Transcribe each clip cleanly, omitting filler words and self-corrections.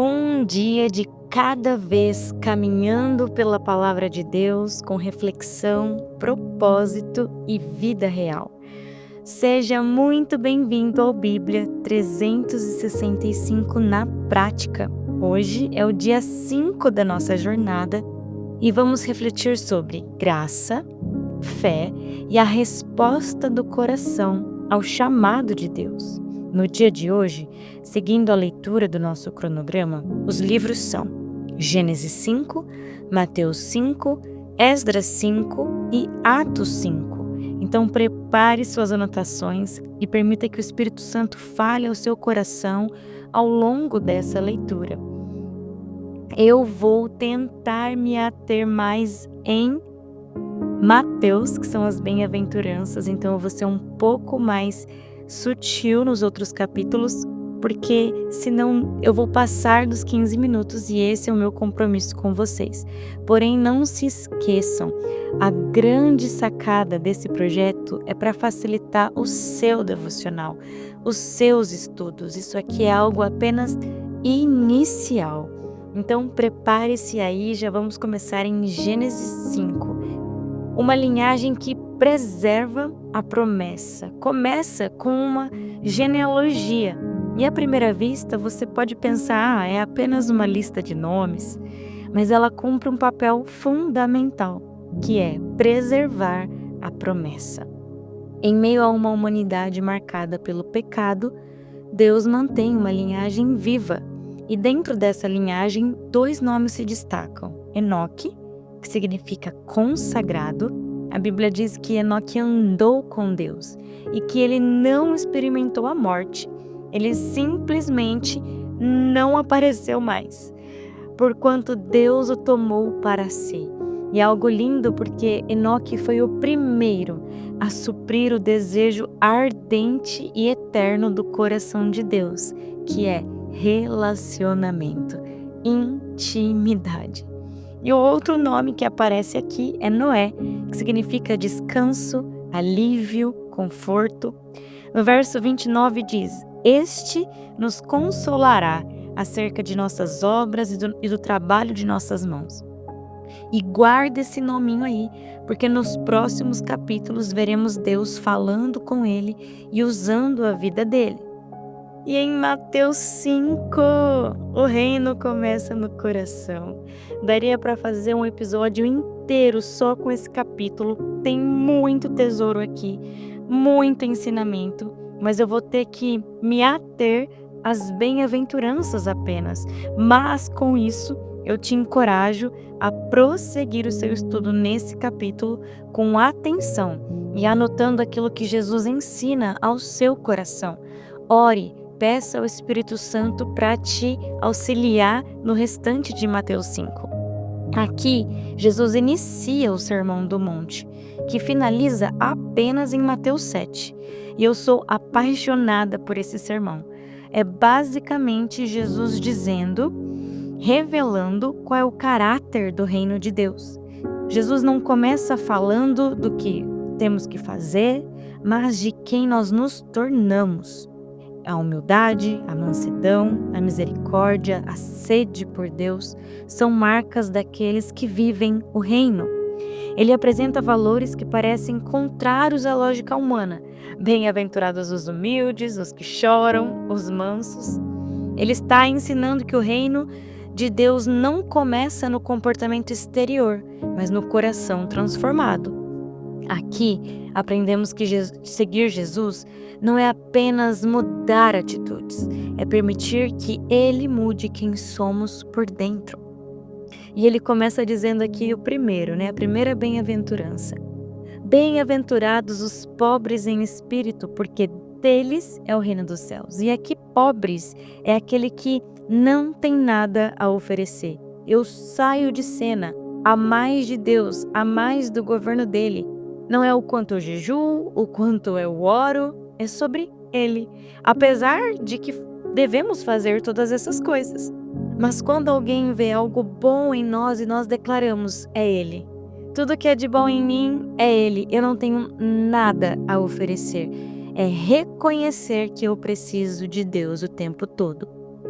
Um dia de cada vez caminhando pela palavra de Deus com reflexão, propósito e vida real. Seja muito bem-vindo ao Bíblia 365 na prática. Hoje é o dia 5 da nossa jornada e vamos refletir sobre graça, fé e a resposta do coração ao chamado de Deus. No dia de hoje, seguindo a leitura do nosso cronograma, os livros são Gênesis 5, Mateus 5, Esdras 5 e Atos 5. Então prepare suas anotações e permita que o Espírito Santo fale ao seu coração ao longo dessa leitura. Eu vou tentar me ater mais em Mateus, que são as bem-aventuranças, então eu vou ser um pouco mais sutil nos outros capítulos, porque senão eu vou passar dos 15 minutos e esse é o meu compromisso com vocês. Porém, não se esqueçam, a grande sacada desse projeto é para facilitar o seu devocional, os seus estudos. Isso aqui é algo apenas inicial. Então, prepare-se aí, já vamos começar em Gênesis 5. Uma linhagem que preserva a promessa. Começa com uma genealogia. E à primeira vista você pode pensar, é apenas uma lista de nomes, mas ela cumpre um papel fundamental, que é preservar a promessa. Em meio a uma humanidade marcada pelo pecado, Deus mantém uma linhagem viva. E dentro dessa linhagem, 2 nomes se destacam: Enoque, que significa consagrado. A Bíblia diz que Enoque andou com Deus e que ele não experimentou a morte. Ele simplesmente não apareceu mais, porquanto Deus o tomou para si. E é algo lindo porque Enoque foi o primeiro a suprir o desejo ardente e eterno do coração de Deus, que é relacionamento, intimidade. E o outro nome que aparece aqui é Noé, que significa descanso, alívio, conforto. No verso 29 diz: Este nos consolará acerca de nossas obras e do trabalho de nossas mãos. E guarda esse nominho aí, porque nos próximos capítulos veremos Deus falando com ele e usando a vida dele. E em Mateus 5, o reino começa no coração. Daria para fazer um episódio inteiro só com esse capítulo. Tem muito tesouro aqui, muito ensinamento, mas eu vou ter que me ater às bem-aventuranças apenas. Mas com isso, eu te encorajo a prosseguir o seu estudo nesse capítulo com atenção e anotando aquilo que Jesus ensina ao seu coração. Ore. Peça ao Espírito Santo para te auxiliar no restante de Mateus 5. Aqui, Jesus inicia o Sermão do Monte, que finaliza apenas em Mateus 7. E eu sou apaixonada por esse sermão. É basicamente Jesus revelando qual é o caráter do reino de Deus. Jesus não começa falando do que temos que fazer, mas de quem nós nos tornamos. A humildade, a mansidão, a misericórdia, a sede por Deus são marcas daqueles que vivem o reino. Ele apresenta valores que parecem contrários à lógica humana. Bem-aventurados os humildes, os que choram, os mansos. Ele está ensinando que o reino de Deus não começa no comportamento exterior, mas no coração transformado. Aqui, aprendemos que seguir Jesus não é apenas mudar atitudes, é permitir que Ele mude quem somos por dentro. E ele começa dizendo aqui o primeiro, a primeira bem-aventurança. Bem-aventurados os pobres em espírito, porque deles é o reino dos céus. E aqui pobres é aquele que não tem nada a oferecer. Eu saio de cena, a mais de Deus, a mais do governo dele. Não é o quanto eu jejuo, o quanto eu oro, é sobre Ele. Apesar de que devemos fazer todas essas coisas. Mas quando alguém vê algo bom em nós e nós declaramos, é Ele. Tudo que é de bom em mim é Ele. Eu não tenho nada a oferecer. É reconhecer que eu preciso de Deus o tempo todo.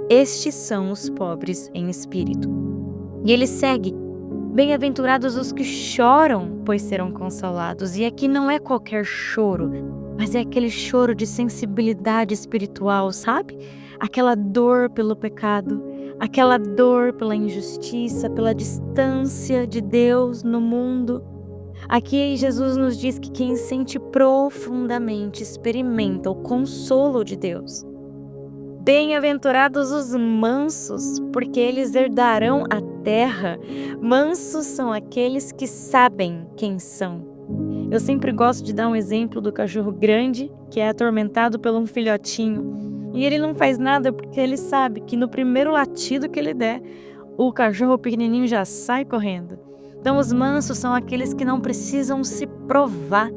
estes são os pobres em espírito. E ele segue: bem-aventurados os que choram, pois serão consolados. E aqui não é qualquer choro, mas é aquele choro de sensibilidade espiritual, sabe? Aquela dor pelo pecado, aquela dor pela injustiça, pela distância de Deus no mundo. Aqui Jesus nos diz que quem sente profundamente experimenta o consolo de Deus. Bem-aventurados os mansos, porque eles herdarão a terra. Mansos são aqueles que sabem quem são. Eu sempre gosto de dar um exemplo do cachorro grande que é atormentado por um filhotinho. E ele não faz nada porque ele sabe que no primeiro latido que ele der, o cachorro pequenininho já sai correndo. Então os mansos são aqueles que não precisam se provar.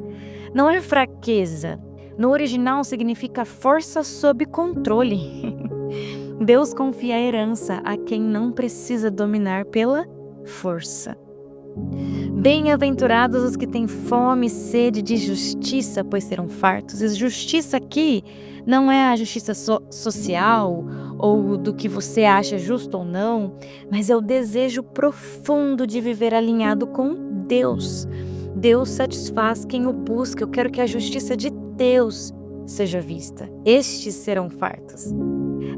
Não é fraqueza. No original significa força sob controle. Deus confia a herança a quem não precisa dominar pela força. Bem-aventurados os que têm fome e sede de justiça, pois serão fartos. E justiça aqui não é a justiça social ou do que você acha justo ou não, mas é o desejo profundo de viver alinhado com Deus. Deus satisfaz quem o busca. Eu quero que a justiça de Deus seja vista. Estes serão fartos.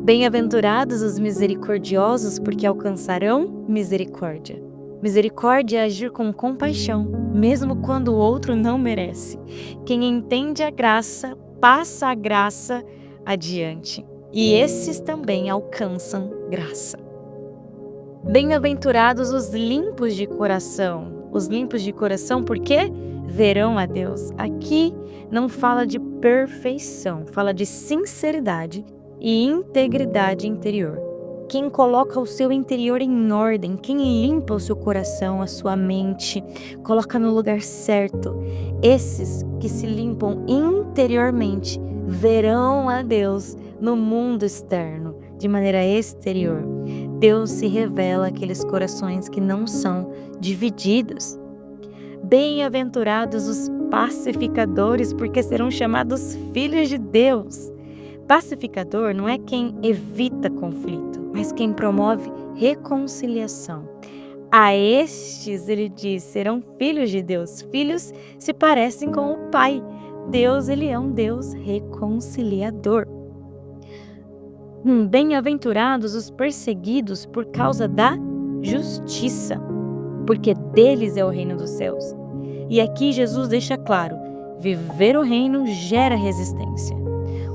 Bem-aventurados os misericordiosos, porque alcançarão misericórdia. Misericórdia é agir com compaixão, mesmo quando o outro não merece. Quem entende a graça, passa a graça adiante. E esses também alcançam graça. Bem-aventurados os limpos de coração. Os limpos de coração, porque verão a Deus. Aqui não fala de perfeição, fala de sinceridade e integridade interior. Quem coloca o seu interior em ordem, quem limpa o seu coração, a sua mente, coloca no lugar certo. Esses que se limpam interiormente verão a Deus no mundo externo, de maneira exterior. Deus se revela àqueles corações que não são divididos. Bem-aventurados os pacificadores, porque serão chamados filhos de Deus. Pacificador não é quem evita conflito, mas quem promove reconciliação. A estes, ele diz, serão filhos de Deus. Filhos se parecem com o Pai. Deus, ele é um Deus reconciliador. Bem-aventurados os perseguidos por causa da justiça, porque deles é o reino dos céus. E aqui Jesus deixa claro, viver o reino gera resistência.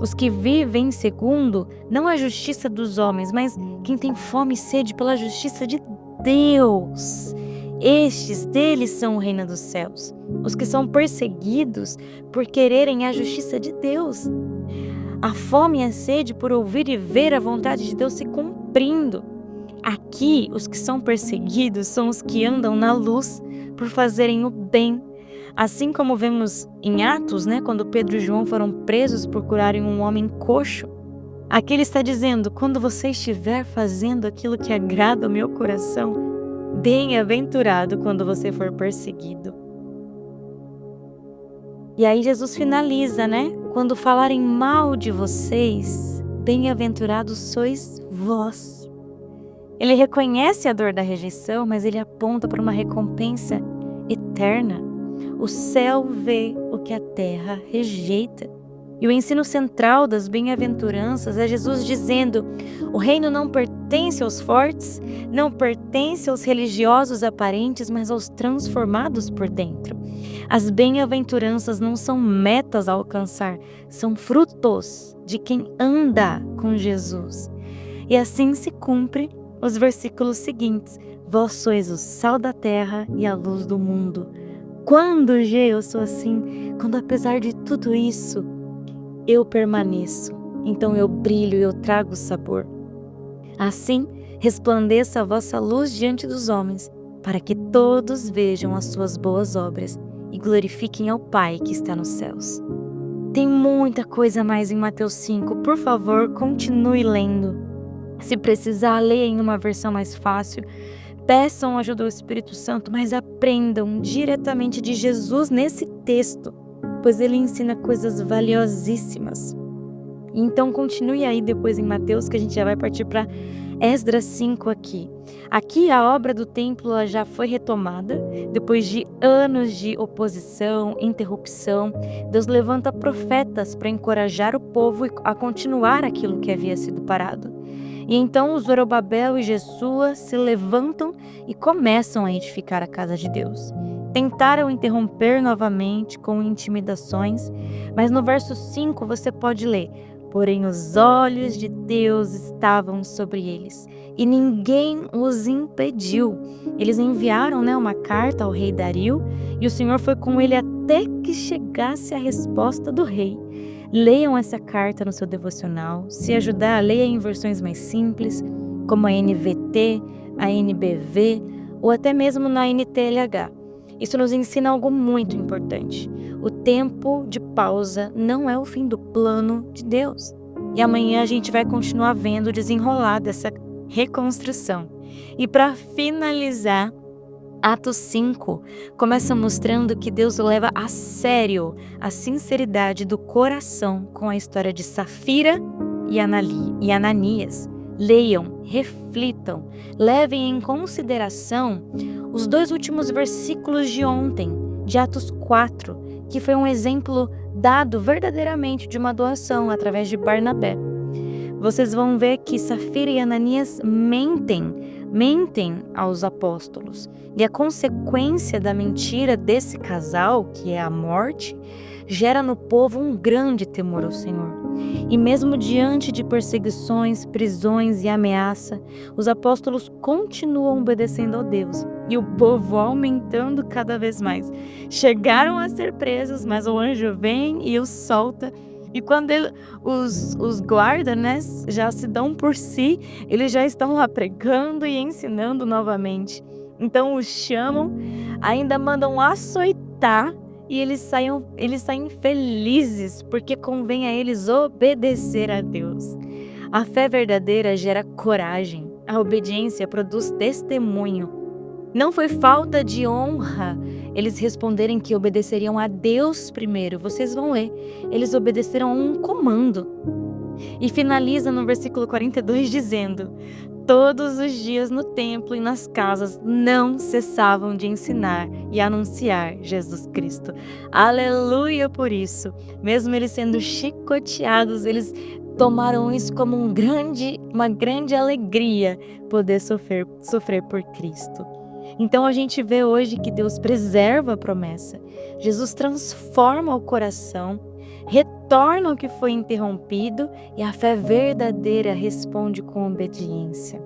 Os que vivem segundo, não a justiça dos homens, mas quem tem fome e sede pela justiça de Deus. Estes deles são o reino dos céus. Os que são perseguidos por quererem a justiça de Deus. A fome e a sede por ouvir e ver a vontade de Deus se cumprindo. Aqui, os que são perseguidos são os que andam na luz por fazerem o bem. Assim como vemos em Atos, quando Pedro e João foram presos por curarem um homem coxo. Aqui ele está dizendo, quando você estiver fazendo aquilo que agrada ao meu coração, bem-aventurado quando você for perseguido. E aí Jesus finaliza, quando falarem mal de vocês, bem-aventurados sois vós. Ele reconhece a dor da rejeição, mas ele aponta para uma recompensa eterna. O céu vê o que a terra rejeita. E o ensino central das bem-aventuranças é Jesus dizendo: o reino não pertence aos fortes, não pertence aos religiosos aparentes, mas aos transformados por dentro. As bem-aventuranças não são metas a alcançar, são frutos de quem anda com Jesus. E assim se cumpre os versículos seguintes: vós sois o sal da terra e a luz do mundo. Quando, eu sou assim? Quando apesar de tudo isso, eu permaneço, então eu brilho, eu trago sabor. Assim, resplandeça a vossa luz diante dos homens, para que todos vejam as suas boas obras e glorifiquem ao Pai que está nos céus. Tem muita coisa mais em Mateus 5, por favor, continue lendo. Se precisar, leia em uma versão mais fácil. Peçam ajuda ao Espírito Santo, mas aprendam diretamente de Jesus nesse texto, pois ele ensina coisas valiosíssimas. Então continue aí depois em Mateus, que a gente já vai partir para Esdras 5 aqui. Aqui a obra do templo ela já foi retomada, depois de anos de oposição, interrupção. Deus levanta profetas para encorajar o povo a continuar aquilo que havia sido parado. E então os Zorobabel e Jesua se levantam e começam a edificar a casa de Deus. Tentaram interromper novamente com intimidações, mas no verso 5 você pode ler: porém os olhos de Deus estavam sobre eles, e ninguém os impediu. Eles enviaram, uma carta ao rei Dario, e o Senhor foi com ele até que chegasse a resposta do rei. Leiam essa carta no seu devocional. Se ajudar, leia em versões mais simples, como a NVT, a NBV ou até mesmo na NTLH. Isso nos ensina algo muito importante. O tempo de pausa não é o fim do plano de Deus. E amanhã a gente vai continuar vendo o desenrolar dessa reconstrução. E para finalizar, Atos 5 começa mostrando que Deus leva a sério a sinceridade do coração com a história de Safira e Ananias. Leiam, reflitam, levem em consideração os 2 últimos versículos de ontem, de Atos 4, que foi um exemplo dado verdadeiramente de uma doação através de Barnabé. Vocês vão ver que Safira e Ananias mentem aos apóstolos. E a consequência da mentira desse casal, que é a morte, gera no povo um grande temor ao Senhor. E mesmo diante de perseguições, prisões e ameaça, os apóstolos continuam obedecendo a Deus. E o povo aumentando cada vez mais. Chegaram a ser presos, mas o anjo vem e os solta. E quando os guardas, já se dão por si, eles já estão lá pregando e ensinando novamente. Então os chamam, ainda mandam açoitar e eles saem felizes, porque convém a eles obedecer a Deus. A fé verdadeira gera coragem, a obediência produz testemunho. Não foi falta de honra eles responderem que obedeceriam a Deus primeiro. Vocês vão ler. Eles obedeceram a um comando. E finaliza no versículo 42 dizendo: todos os dias no templo e nas casas não cessavam de ensinar e anunciar Jesus Cristo. Aleluia por isso. Mesmo eles sendo chicoteados, eles tomaram isso como uma grande alegria poder sofrer por Cristo. Então a gente vê hoje que Deus preserva a promessa. Jesus transforma o coração, retorna o que foi interrompido e a fé verdadeira responde com obediência.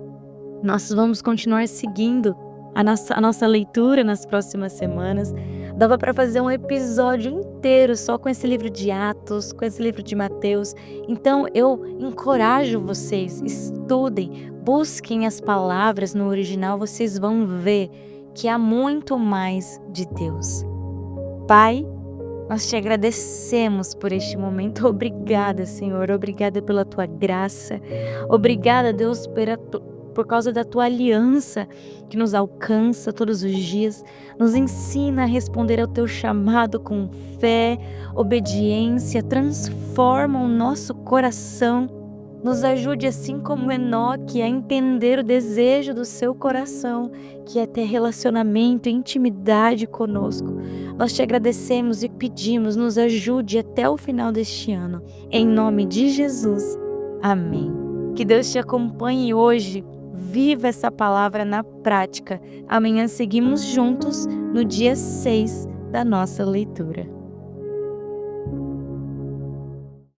Nós vamos continuar seguindo a nossa leitura nas próximas semanas. Dava para fazer um episódio inteiro só com esse livro de Atos, com esse livro de Mateus. Então eu encorajo vocês, estudem, busquem as palavras no original, vocês vão ver que há muito mais de Deus. Pai, nós te agradecemos por este momento. Obrigada, Senhor. Obrigada pela tua graça. Obrigada, Deus, por causa da tua aliança que nos alcança todos os dias. Nos ensina a responder ao teu chamado com fé, obediência. Transforma o nosso coração. Nos ajude, assim como Enoque, a entender o desejo do seu coração, que é ter relacionamento e intimidade conosco. Nós te agradecemos e pedimos, nos ajude até o final deste ano. Em nome de Jesus. Amém. Que Deus te acompanhe hoje. Viva essa palavra na prática. Amanhã seguimos juntos no dia 6 da nossa leitura.